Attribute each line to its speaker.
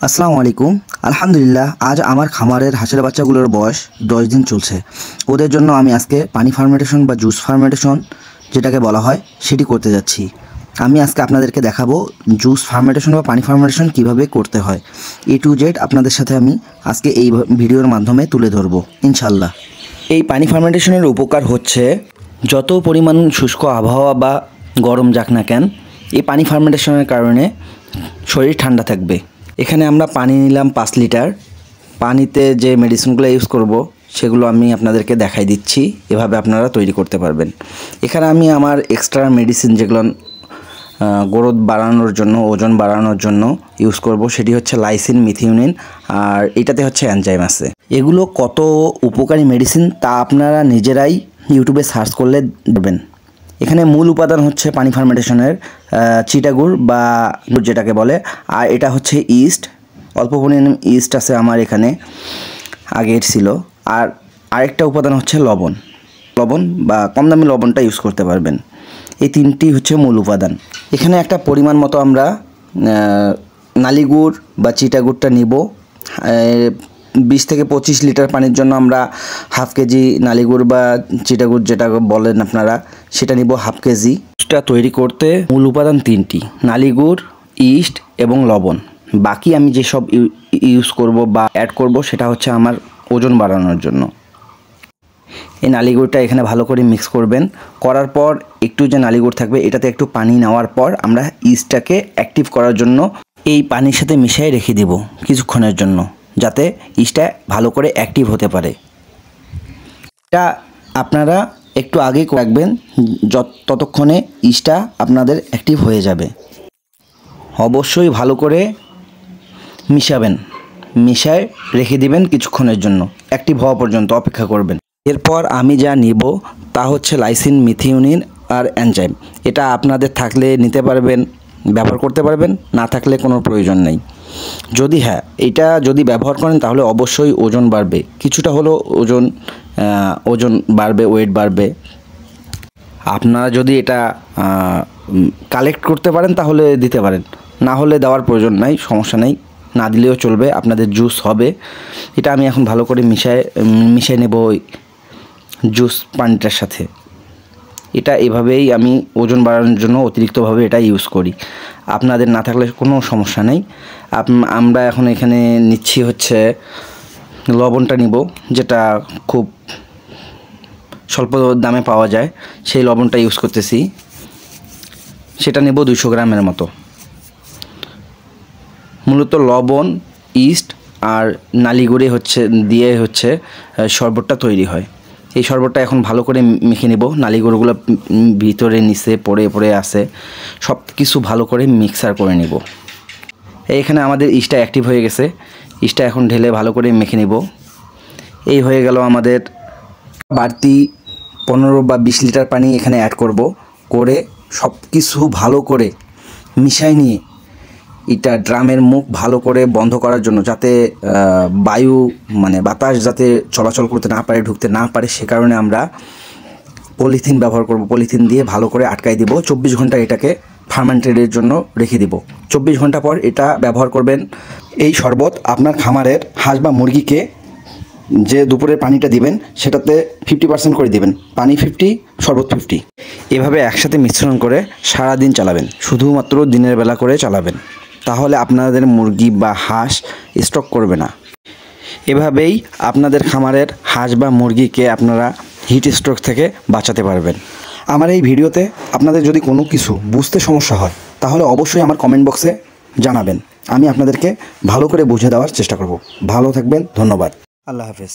Speaker 1: আসসালামু আলাইকুম। আলহামদুলিল্লাহ, আজ আমার খামারের হাঁসের বাচ্চাগুলোর বয়স 10 দিন চলছে। ওদের জন্য আমি আজকে পানি ফার্মেন্টেশন বা জুস ফার্মেন্টেশন যেটাকে বলা হয় সেটি করতে যাচ্ছি। আমি আজকে আপনাদেরকে দেখাবো জুস ফার্মেন্টেশন বা পানি ফার্মেন্টেশন কিভাবে করতে হয়। A to Z আপনাদের সাথে আমি আজকে এই ভিডিওর মাধ্যমে তুলে ধরবো ইনশাল্লাহ। এই পানি ফার্মেন্টেশনের উপকার হচ্ছে, যত পরিমাণ শুষ্ক আবহাওয়া বা গরম যাক না কেন, এই পানি ফার্মেন্টেশনের কারণে শরীর ঠান্ডা থাকবে। এখানে আমরা পানি নিলাম 5 লিটার। পানিতে যে মেডিসিনগুলো ইউজ করব সেগুলো আমি আপনাদেরকে দেখাই দিচ্ছি, এভাবে আপনারা তৈরি করতে পারবেন। এখানে আমি আমার এক্সট্রা মেডিসিন যেগুলো গ্রোথ বাড়ানোর জন্য, ওজন বাড়ানোর জন্য ইউজ করব, সেটি হচ্ছে লাইসিন, মিথিওনিন, আর এটাতে হচ্ছে এনজাইম আছে। এগুলো কত উপকারী মেডিসিন তা আপনারা নিজেরাই ইউটিউবে সার্চ করলে দেবেন। এখানে মূল উপাদান হচ্ছে পানি ফার্মেন্টেশনের চিটাগুড় বা যেটাকে বলে, আর এটা হচ্ছে ইস্ট। অল্প পরিমাণ ইস্ট আছে আমার এখানে, আগের ছিল। আর আরেকটা উপাদান হচ্ছে লবণ বা কম দামি লবণটা ইউজ করতে পারবেন। এই তিনটি হচ্ছে মূল উপাদান। এখানে একটা পরিমাণ মতো আমরা নালিগুড় বা চিটাগুড়টা নিব। 20 থেকে 25 লিটার পানির জন্য আমরা হাফ কেজি নালিগুড় বা চিটাগুড় যেটা বলেন আপনারা, সেটা নিব হাফ কেজি। জুসটা তৈরি করতে মূল উপাদান 3টি: নালিগুড়, ইস্ট এবং লবণ। বাকি আমি যেসব ইউজ করব বা অ্যাড করব সেটা হচ্ছে আমার ওজন বাড়ানোর জন্য। এই নালিগুড়টা এখানে ভালো করে মিক্স করবেন। করার পর একটু যে নালিগুড় থাকবে এটাতে একটু পানি নেওয়ার পর আমরা ইস্টটাকে অ্যাক্টিভ করার জন্য এই পানির সাথে মিশিয়ে রেখে দেব কিছুক্ষণের জন্য, যাতে ইস্টটা ভালো করে অ্যাক্টিভ হতে পারে। এটা আপনারা একটু আগে রাখবেন, ততক্ষণে ইস্টটা আপনাদের অ্যাক্টিভ হয়ে যাবে। অবশ্যই ভালো করে মিশাবেন, মিশায় রেখে দিবেন কিছুক্ষণের জন্য, অ্যাক্টিভ হওয়া পর্যন্ত অপেক্ষা করবেন। এরপর আমি যা নিব তা হচ্ছে লাইসিন, মিথিওনিন আর এনজাইম। এটা আপনাদের থাকলে নিতে পারবেন, ব্যবহার করতে পারবেন, না থাকলে কোনো প্রয়োজন নেই। এটা যদি ব্যবহার করেন তাহলে অবশ্যই ওজন বাড়বে, কিছুটা হলেও ওজন বাড়বে, ওয়েট বাড়বে। আপনারা যদি এটা কালেক্ট করতে পারেন তাহলে দিতে পারেন, না হলে দেওয়ার প্রয়োজন নাই, সমস্যা নেই, না দিলেও চলবে, আপনাদের জুস হবে। এটা আমি এখন ভালো করে মিশিয়ে নেব ওই জুস পানিটার সাথে। এটা এভাবেই আমি ওজন বাড়ানোর জন্য অতিরিক্তভাবে এটা ইউজ করি। আপনাদের না থাকলে কোনো সমস্যা নেই। আমরা এখন এখানে নিচ্ছি হচ্ছে লবণটা নিব, যেটা খুব স্বল্প দামে পাওয়া যায়, সেই লবণটা ইউজ করতেছি। সেটা নেব 200 গ্রামের মতো। মূলত লবণ, ইস্ট আর নালিগুড়ি দিয়ে শরবতটা তৈরি হয়। এই শরবতটা এখন ভালো করে মেখে নেব। নালিগুড়গুলো ভিতরে নিচে পড়ে আছে, সব কিছু ভালো করে মিক্সার করে নেব। এইখানে আমাদের ইস্টটা অ্যাক্টিভ হয়ে গেছে। ইস্টটা এখন ঢেলে ভালো করে মেখে নেব। এই হয়ে গেল আমাদের। বাড়তি 15 বা 20 লিটার পানি এখানে অ্যাড করে সব কিছু ভালো করে মিশাই নিয়ে এটা ড্রামের মুখ ভালো করে বন্ধ করার জন্য, যাতে বাতাস যাতে চলাচল করতে না পারে, ঢুকতে না পারে, সে কারণে আমরা পলিথিন ব্যবহার করব। পলিথিন দিয়ে ভালো করে আটকাই দিব। 24 ঘন্টা এটাকে ফার্মেন্টেডের জন্য রেখে দিব। 24 ঘন্টা পর এটা ব্যবহার করবেন। এই শরবত আপনার খামারের হাঁস বা মুরগিকে যে দুপুরের পানিটা দিবেন সেটাতে 50% করে দিবেন। পানি 50, শরবত 50। এভাবে একসাথে মিশ্রণ করে সারাদিন চালাবেন, শুধুমাত্র দিনের বেলা করে চালাবেন, তাহলে আপনাদের মুরগি বা হাঁস স্টক করবে না। এভাবেই আপনাদের খামারের হাঁস বা মুরগিকে আপনারা হিট স্ট্রোক থেকে বাঁচাতে পারবেন। আমার এই ভিডিওতে আপনাদের যদি কোনো কিছু বুঝতে সমস্যা হয় তাহলে অবশ্যই আমার কমেন্ট বক্সে জানাবেন, আমি আপনাদেরকে ভালো করে বুঝিয়ে দেওয়ার চেষ্টা করব। ভালো থাকবেন, ধন্যবাদ, আল্লাহ হাফেজ।